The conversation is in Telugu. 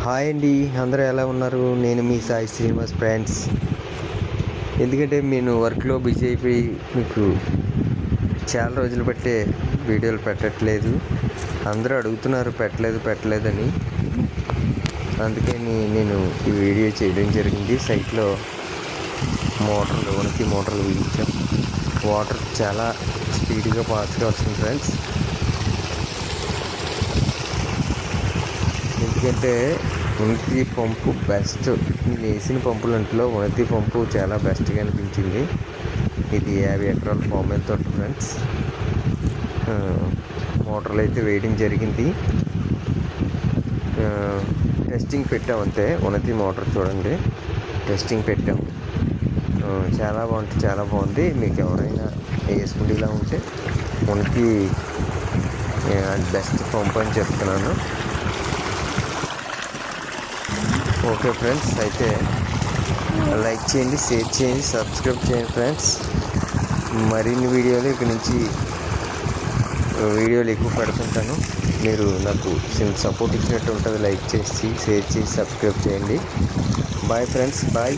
హాయ్ అండి, అందరూ ఎలా ఉన్నారు? నేను మీ సాయి శ్రీనివాస్ ఫ్రెండ్స్. ఎందుకంటే నేను వర్క్లో బిజీ అయిపోయి మీకు చాలా రోజులు బట్టే వీడియోలు పెట్టట్లేదు. అందరూ అడుగుతున్నారు పెట్టలేదని. అందుకని నేను ఈ వీడియో చేయడం జరిగింది. సైట్లో ఉనికి మోటార్లు బిగించాం. వాటర్ చాలా స్పీడ్గా ఫాస్ట్గా వస్తుంది ఫ్రెండ్స్. ఎందుకంటే ఉనికి పంపు బెస్ట్. నేను వేసిన పంపులంట్లో ఉనికి పంపు చాలా బెస్ట్గా అనిపించింది. ఇది 50 ఎకరాల ఫామ్ తోట ఫ్రెండ్స్. మోటార్లు అయితే వేయడం జరిగింది. టెస్టింగ్ పెట్టాం అంతే. ఉనికి మోటార్ చూడండి, టెస్టింగ్ పెట్టాం. చాలా బాగుంది. మీకు ఎవరైనా వేసుకుంటేలా ఉంటే ఉనికి బెస్ట్ పంపు అని చెప్తున్నాను. ఓకే ఫ్రెండ్స్, అయితే లైక్ చేయండి, షేర్ చేయండి, సబ్స్క్రైబ్ చేయండి ఫ్రెండ్స్. మరిన్ని వీడియోలు ఇక్కడి నుంచి ఎక్కువ పెడుతుంటాను. మీరు నాకు సపోర్ట్ ఇచ్చినట్టు ఉంటుంది. లైక్ చేసి, షేర్ చేసి, సబ్స్క్రైబ్ చేయండి. Bye friends, bye.